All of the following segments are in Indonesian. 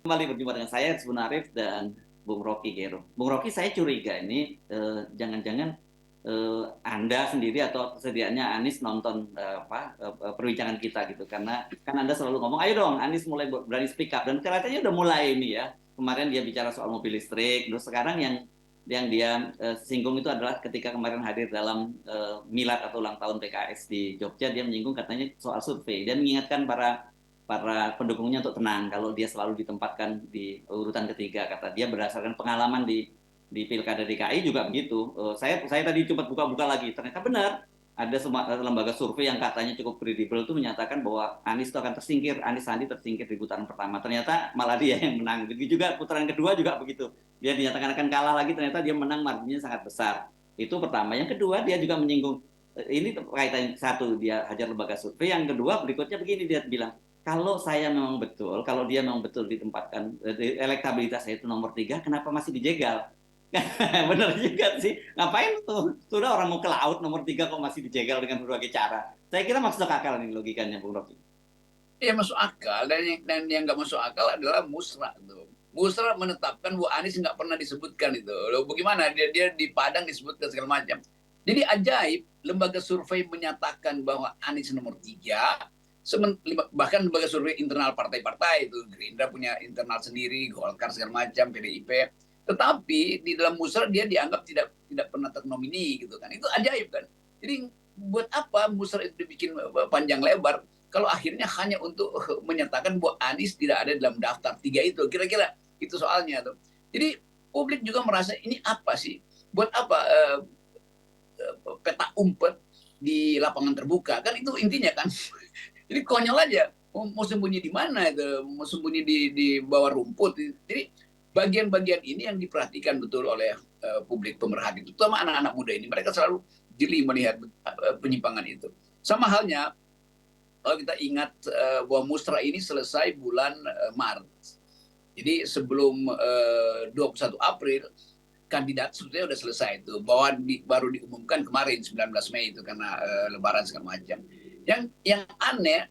Kembali berjumpa dengan saya, Rizwan Arif dan Bung Rocky Gero. Bung Rocky, saya curiga ini jangan-jangan Anda sendiri atau sedianya Anies nonton perbincangan kita gitu. Karena kan Anda selalu ngomong, ayo dong Anies mulai berani speak up. Dan kelihatannya udah mulai ini ya. Kemarin dia bicara soal mobil listrik, terus sekarang yang dia singgung itu adalah ketika kemarin hadir dalam milad atau ulang tahun PKS di Jogja, dia menyinggung katanya soal survei dan mengingatkan para para pendukungnya untuk tenang kalau dia selalu ditempatkan di urutan ketiga, kata dia berdasarkan pengalaman di Pilkada DKI juga begitu. Saya tadi coba buka-buka lagi, ternyata benar ada lembaga survei yang katanya cukup kredibel itu menyatakan bahwa Anies itu akan tersingkir, Anies Sandi tersingkir di putaran pertama. Ternyata malah dia yang menang. Begitu juga putaran kedua juga begitu. Dia dinyatakan akan kalah lagi, ternyata dia menang, marginnya sangat besar. Itu pertama. Yang kedua dia juga menyinggung ini kaitan, satu dia hajar lembaga survei, yang kedua berikutnya begini, dia bilang kalau saya memang betul, kalau dia memang betul ditempatkan, elektabilitas saya itu nomor tiga, kenapa masih dijegal? Benar juga sih. Ngapain tuh? Sudah orang mau ke laut nomor tiga kok masih dijegal dengan berbagai cara. Saya kira masuk akal nih logikanya, Bung Rocky. Ya masuk akal, dan yang nggak masuk akal adalah Musra tuh. Musra menetapkan bahwa Anies nggak pernah disebutkan itu. Loh, bagaimana dia di Padang disebutkan segala macam. Jadi ajaib, lembaga survei menyatakan bahwa Anies nomor tiga, bahkan lembaga survei internal partai-partai itu, Gerindra punya internal sendiri, Golkar segala macam, PDIP. Tetapi di dalam Musra dia dianggap tidak tidak pernah ternomini gitu kan. Itu ajaib kan. Jadi buat apa Musra itu dibikin panjang lebar kalau akhirnya hanya untuk menyatakan bahwa Anies tidak ada dalam daftar tiga itu, kira-kira itu soalnya tuh. Jadi publik juga merasa ini apa sih, buat apa peta umpet di lapangan terbuka, kan itu intinya kan. Jadi konyol aja, mau sembunyi di mana itu, mau sembunyi di bawah rumput. Jadi bagian-bagian ini yang diperhatikan betul oleh publik pemerhati, terutama anak-anak muda ini, mereka selalu jeli melihat penyimpangan itu. Sama halnya kalau kita ingat bahwa musrah ini selesai bulan Maret. Jadi sebelum 21 April kandidat sebetulnya sudah selesai itu, bahwa baru diumumkan kemarin 19 Mei itu karena lebaran segala macam. Yang aneh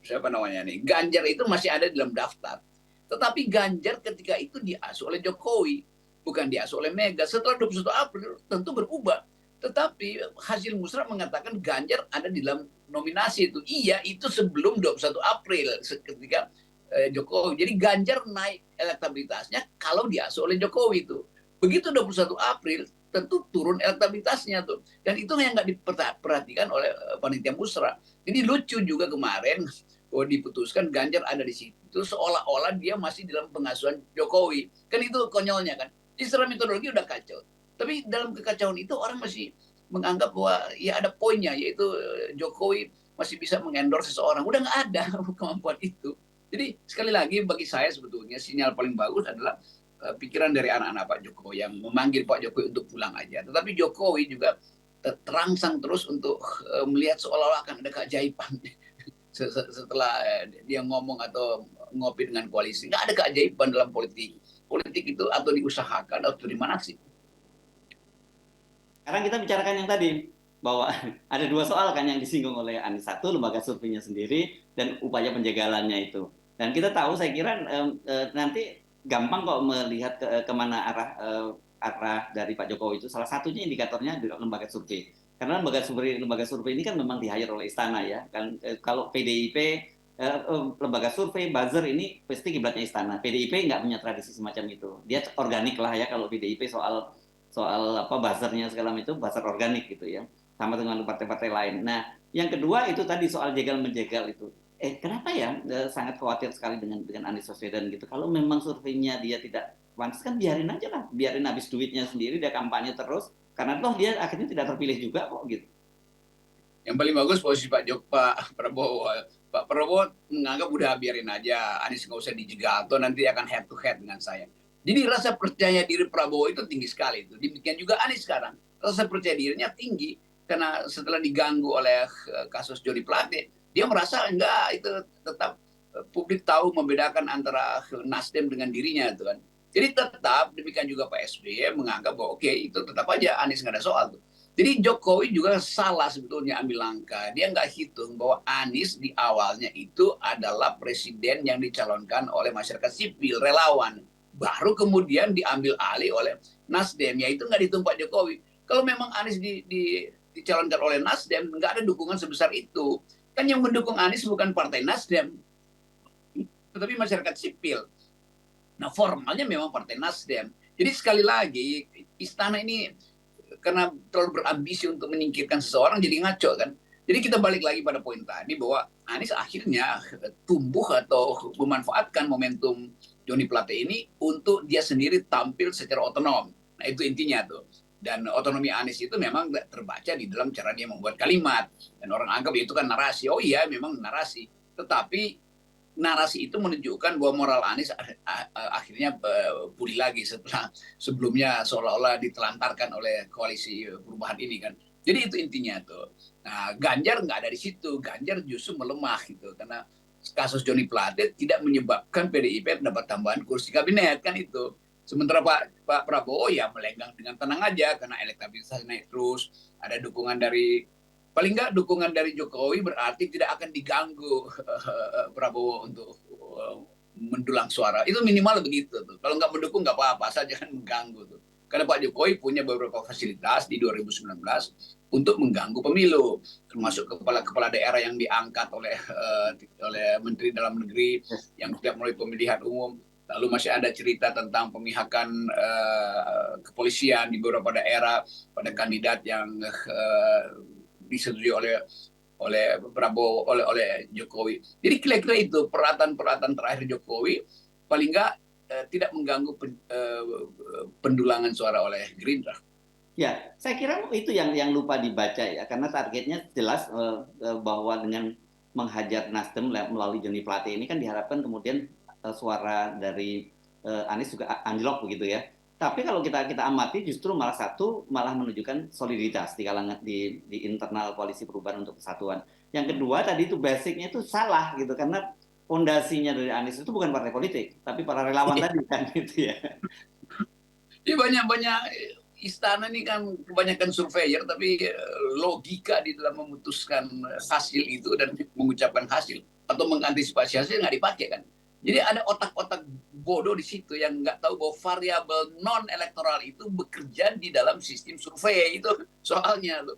siapa namanya nih, Ganjar itu masih ada dalam daftar. Tetapi Ganjar ketika itu diasuh oleh Jokowi, bukan diasuh oleh Mega. Setelah 21 April tentu berubah. Tetapi hasil musrah mengatakan Ganjar ada di dalam nominasi itu. Iya, itu sebelum 21 April ketika Jokowi. Jadi Ganjar naik elektabilitasnya kalau diasuh oleh Jokowi itu. Begitu 21 April tentu turun elektabilitasnya tuh. Dan itu yang nggak diperhatikan oleh panitia musrah. Jadi lucu juga kemarin diputuskan Ganjar ada di situ seolah-olah dia masih dalam pengasuhan Jokowi. Kan itu konyolnya kan. Jadi secara metodologi udah kacau. Tapi dalam kekacauan itu orang masih menganggap bahwa ya ada poinnya, yaitu Jokowi masih bisa mengendorse seseorang. Udah nggak ada kemampuan itu. Jadi sekali lagi bagi saya sebetulnya sinyal paling bagus adalah pikiran dari anak-anak Pak Jokowi yang memanggil Pak Jokowi untuk pulang aja. Tetapi Jokowi juga terangsang terus untuk melihat seolah-olah akan ada keajaiban setelah dia ngomong atau ngopi dengan koalisi. Nggak ada keajaiban dalam politik. Politik itu atau diusahakan atau dimana sih. Sekarang kita bicarakan yang tadi, bahwa ada dua soal kan yang disinggung oleh Anies. Satu, lembaga surveinya sendiri dan upaya penjagalannya itu. Dan kita tahu, saya kira nanti gampang kok melihat kemana arah dari Pak Jokowi itu. Salah satunya indikatornya di lembaga survei. Karena lembaga survei ini kan memang di-hire oleh istana ya. Kan kalau PDIP lembaga survei buzzer ini pasti kiblatnya istana. PDIP nggak punya tradisi semacam itu. Dia organik lah ya kalau PDIP soal soal apa buzzernya segala macam, itu buzzer organik gitu ya, sama dengan partai-partai lain. Nah, yang kedua itu tadi soal jegal menjegal itu. Kenapa ya sangat khawatir sekali dengan Anies Baswedan gitu. Kalau memang surveinya dia tidak pantas, kan biarin aja lah, biarin habis duitnya sendiri, dia kampanye terus, karena toh dia akhirnya tidak terpilih juga kok gitu. Yang paling bagus posisi Pak Prabowo. Pak Prabowo menganggap udah biarin aja, Anies nggak usah dijegal, atau nanti akan head to head dengan saya. Jadi rasa percaya diri Prabowo itu tinggi sekali itu. Demikian juga Anies sekarang. Rasa percaya dirinya tinggi karena setelah diganggu oleh kasus Jody Plate, dia merasa enggak, itu tetap publik tahu membedakan antara Nasdem dengan dirinya itu kan. Jadi tetap demikian juga Pak SBY menganggap bahwa oke, itu tetap aja Anies nggak ada soal tuh. Jadi Jokowi juga salah sebetulnya ambil langkah. Dia nggak hitung bahwa Anies di awalnya itu adalah presiden yang dicalonkan oleh masyarakat sipil, relawan. Baru kemudian diambil alih oleh Nasdem. Ya itu nggak dihitung Pak Jokowi. Kalau memang Anies dicalonkan oleh Nasdem, nggak ada dukungan sebesar itu. Kan yang mendukung Anies bukan partai Nasdem, tetapi masyarakat sipil. Nah formalnya memang partai Nasdem. Jadi sekali lagi, istana ini karena terlalu berambisi untuk menyingkirkan seseorang jadi ngaco kan. Jadi kita balik lagi pada poin tadi bahwa Anies akhirnya tumbuh atau memanfaatkan momentum Joni Plate ini untuk dia sendiri tampil secara otonom. Nah itu intinya tuh. Dan otonomi Anies itu memang terbaca di dalam cara dia membuat kalimat. Dan orang anggap itu kan narasi. Oh iya memang narasi. Tetapi narasi itu menunjukkan bahwa moral Anies akhirnya pulih lagi setelah sebelumnya seolah-olah ditelantarkan oleh koalisi perubahan ini kan. Jadi itu intinya tuh. Nah, Ganjar nggak ada di situ. Ganjar justru melemah gitu karena kasus Joni Plate tidak menyebabkan PDIP mendapat tambahan kursi kabinet kan itu. Sementara Pak Prabowo ya melenggang dengan tenang aja karena elektabilitasnya naik terus. Ada dukungan dari paling nggak dukungan dari Jokowi berarti tidak akan diganggu Prabowo untuk mendulang suara. Itu minimal begitu tuh. Kalau nggak mendukung nggak apa-apa, asal jangan mengganggu tuh. Karena Pak Jokowi punya beberapa fasilitas di 2019 untuk mengganggu pemilu, termasuk kepala-kepala daerah yang diangkat oleh Menteri Dalam Negeri yang setiap mulai pemilihan umum. Lalu masih ada cerita tentang pemihakan kepolisian di beberapa daerah pada kandidat yang disetujui oleh Prabowo, oleh Jokowi. Jadi kira-kira itu peralatan-peralatan terakhir Jokowi paling nggak tidak mengganggu pendulangan suara oleh Gerindra. Ya, saya kira itu yang lupa dibaca ya, karena targetnya jelas bahwa dengan menghajar Nasdem melalui Joni Plate ini kan diharapkan kemudian suara dari Anies juga anjlok begitu ya. Tapi kalau kita amati justru malah menunjukkan soliditas di kalangan di internal koalisi perubahan untuk kesatuan. Yang kedua tadi itu basicnya itu salah gitu karena fondasinya dari Anies itu bukan partai politik, tapi para relawan tadi kan gitu ya. Jadi banyak-banyak istana ini kan kebanyakan surveyor, tapi logika di dalam memutuskan hasil itu dan mengucapkan hasil atau mengantisipasi hasil nggak dipakai kan. Jadi ada otak-otak bodoh di situ yang nggak tahu bahwa variabel non elektoral itu bekerja di dalam sistem survei itu soalnya loh.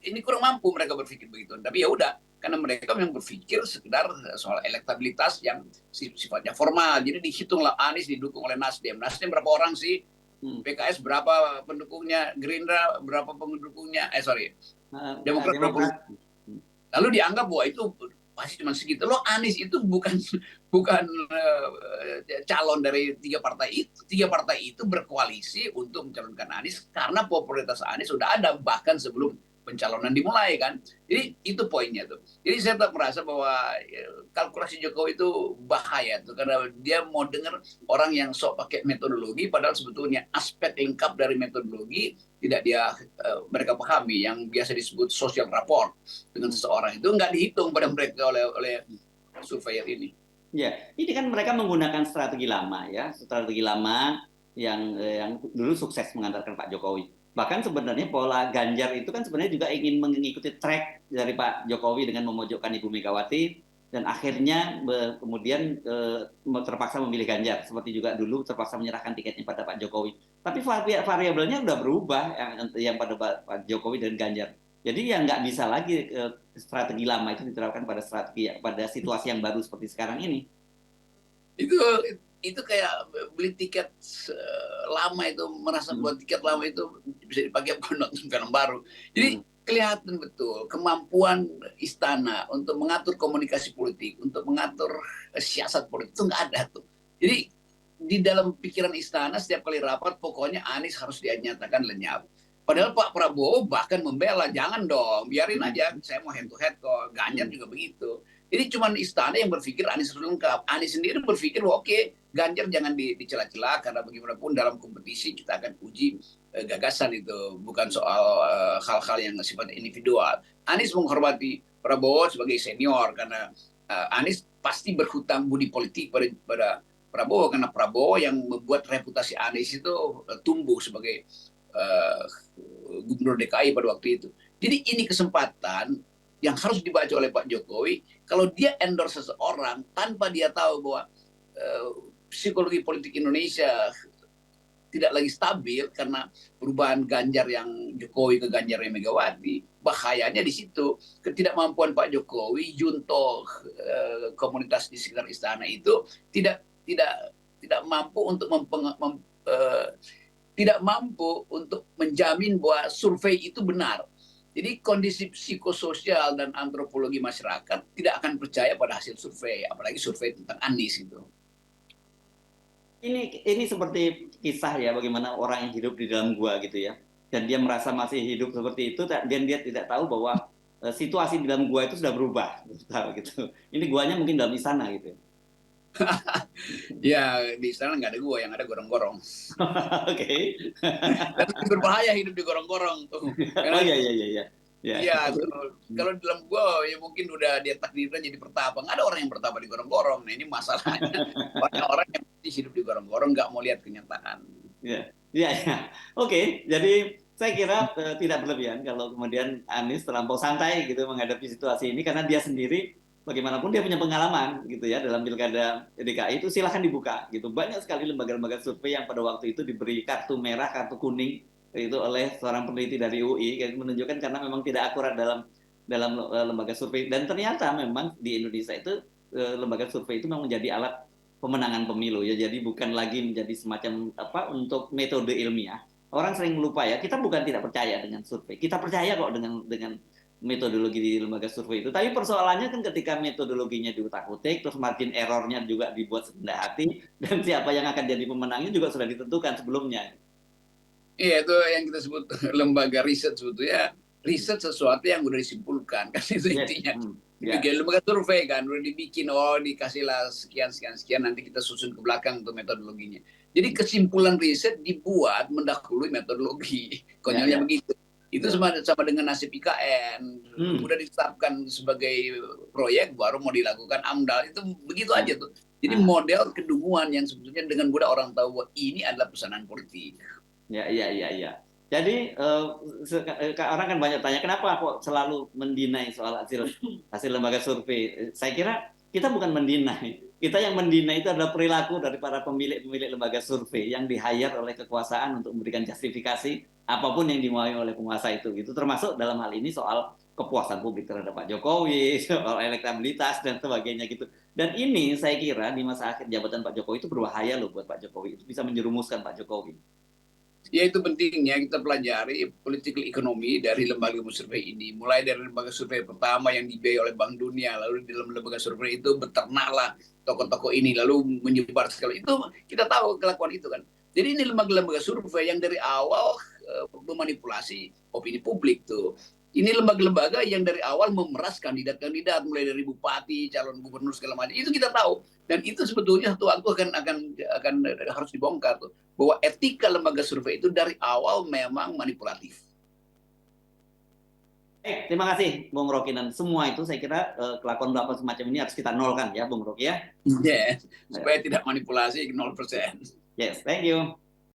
Ini kurang mampu mereka berpikir begitu. Tapi ya udah, karena mereka memang berpikir sekedar soal elektabilitas yang sifatnya formal. Jadi dihitunglah Anies didukung oleh Nasdem. Nasdem berapa orang sih? PKS berapa pendukungnya? Gerindra berapa pendukungnya? Demokrat berapa? Lalu dianggap bahwa itu pasti cuma segitu. Loh Anies itu bukan calon dari tiga partai itu. Tiga partai itu berkoalisi untuk mencalonkan Anies karena popularitas Anies sudah ada bahkan sebelum pencalonan dimulai kan. Jadi itu poinnya tuh. Jadi saya tak merasa bahwa kalkulasi Jokowi itu bahaya tuh karena dia mau dengar orang yang sok pakai metodologi padahal sebetulnya aspek lengkap dari metodologi tidak mereka pahami yang biasa disebut social rapport dengan seseorang itu nggak dihitung pada mereka oleh surveyor ini. Ya, ini kan mereka menggunakan strategi lama ya, strategi lama yang dulu sukses mengantarkan Pak Jokowi. Bahkan sebenarnya pola Ganjar itu kan sebenarnya juga ingin mengikuti track dari Pak Jokowi dengan memojokkan Ibu Megawati dan akhirnya kemudian terpaksa memilih Ganjar seperti juga dulu terpaksa menyerahkan tiketnya pada Pak Jokowi. Tapi variabelnya udah berubah yang pada Pak Jokowi dan Ganjar. Jadi ya nggak bisa lagi strategi lama itu diterapkan pada situasi yang baru seperti sekarang ini. Itu kayak beli tiket lama itu merasa buat tiket lama itu bisa dipakai buat nonton film baru. Jadi kelihatan betul kemampuan istana untuk mengatur komunikasi politik, untuk mengatur siasat politik itu nggak ada tuh. Jadi di dalam pikiran istana setiap kali rapat pokoknya Anies harus dinyatakan lenyap. Padahal Pak Prabowo bahkan membela, jangan dong, biarin aja, saya mau head to head kok. Ganjar juga begitu. Jadi cuma istana yang berpikir Anies harus lengkap. Anies sendiri berpikir, oke, Ganjar jangan dicela-cela karena bagaimanapun dalam kompetisi kita akan uji gagasan itu, bukan soal hal-hal yang sifatnya individual. Anies menghormati Prabowo sebagai senior karena Anies pasti berhutang budi politik pada Prabowo karena Prabowo yang membuat reputasi Anies itu tumbuh sebagai uh, Gubernur DKI pada waktu itu. Jadi ini kesempatan yang harus dibaca oleh Pak Jokowi. Kalau dia endorse seseorang tanpa dia tahu bahwa psikologi politik Indonesia tidak lagi stabil karena perubahan Ganjar yang Jokowi ke Ganjar yang Megawati, bahayanya di situ. Ketidakmampuan Pak Jokowi, junto komunitas di sekitar istana itu tidak mampu untuk tidak mampu untuk menjamin bahwa survei itu benar. Jadi kondisi psikososial dan antropologi masyarakat tidak akan percaya pada hasil survei, apalagi survei tentang Anies itu. Ini seperti kisah ya, bagaimana orang yang hidup di dalam gua gitu ya, dan dia merasa masih hidup seperti itu, dan dia tidak tahu bahwa situasi di dalam gua itu sudah berubah gitu. Ini guanya mungkin dalam istana gitu. Ya, di istana nggak ada gua, yang ada gorong-gorong. Oke. Dan berbahaya hidup di gorong-gorong tuh. Oh iya. Iya, kalau dalam gua ya mungkin udah dia takdirnya jadi pertapa. Nggak ada orang yang bertapa di gorong-gorong. Nah ini masalahnya. Banyak orang yang hidup di gorong-gorong nggak mau lihat kenyataan. Iya. Oke, jadi saya kira tidak berlebihan kalau kemudian Anies terlampau santai gitu menghadapi situasi ini, karena dia sendiri bagaimanapun dia punya pengalaman gitu ya dalam pilkada DKI itu. Silahkan dibuka gitu. Banyak sekali lembaga-lembaga survei yang pada waktu itu diberi kartu merah, kartu kuning itu oleh seorang peneliti dari UI, menunjukkan karena memang tidak akurat dalam lembaga survei. Dan ternyata memang di Indonesia itu lembaga survei itu memang menjadi alat pemenangan pemilu ya. Jadi bukan lagi menjadi semacam untuk metode ilmiah. Orang sering lupa ya, kita bukan tidak percaya dengan survei. Kita percaya kok dengan metodologi di lembaga survei itu. Tapi persoalannya kan ketika metodologinya diutak-utik, terus margin errornya juga dibuat serendah hati, dan siapa yang akan jadi pemenangnya juga sudah ditentukan sebelumnya. Iya, itu yang kita sebut lembaga riset sebetulnya. Riset sesuatu yang udah disimpulkan, kan itu intinya. Dibikin lembaga survei kan, udah dibikin, dikasihlah sekian, nanti kita susun ke belakang untuk metodologinya. Jadi kesimpulan riset dibuat mendahului metodologi. Konyolnya begitu. Itu sama dengan nasib IKN. Udah ditetapkan sebagai proyek, baru mau dilakukan AMDAL. Itu begitu aja tuh. Jadi model kedunguan yang sebetulnya dengan mudah orang tahu bahwa ini adalah pesanan politik. Iya. Jadi orang kan banyak tanya, kenapa kok selalu mendinai soal hasil lembaga survei? Saya kira kita bukan mendinai. Kita yang mendinai itu adalah perilaku dari para pemilik lembaga survei yang di-hire oleh kekuasaan untuk memberikan justifikasi apapun yang dimauin oleh penguasa itu. Gitu. Termasuk dalam hal ini soal kepuasan publik terhadap Pak Jokowi, soal elektabilitas dan sebagainya gitu. Dan ini saya kira di masa akhir jabatan Pak Jokowi itu berbahaya loh buat Pak Jokowi. Itu bisa menjerumuskan Pak Jokowi. Ya itu pentingnya kita pelajari political economy dari lembaga survei ini. Mulai dari lembaga survei pertama yang dibiayai oleh Bank Dunia, lalu di dalam lembaga survei itu beternaklah tokoh-tokoh ini, lalu menyebar sekali. Itu kita tahu kelakuan itu kan. Jadi ini lembaga-lembaga survei yang dari awal memanipulasi opini publik tuh. Ini lembaga-lembaga yang dari awal memeras kandidat-kandidat, mulai dari bupati, calon gubernur segala macam. Itu kita tahu. Dan itu sebetulnya satu waktu akan harus dibongkar tuh, bahwa etika lembaga survei itu dari awal memang manipulatif. Terima kasih Bung Rocky, dan semua itu saya kira kelakuan bapak semacam ini harus kita nolkan ya Bung Rocky ya. Yes, supaya tidak manipulasi 0%. Yes, thank you.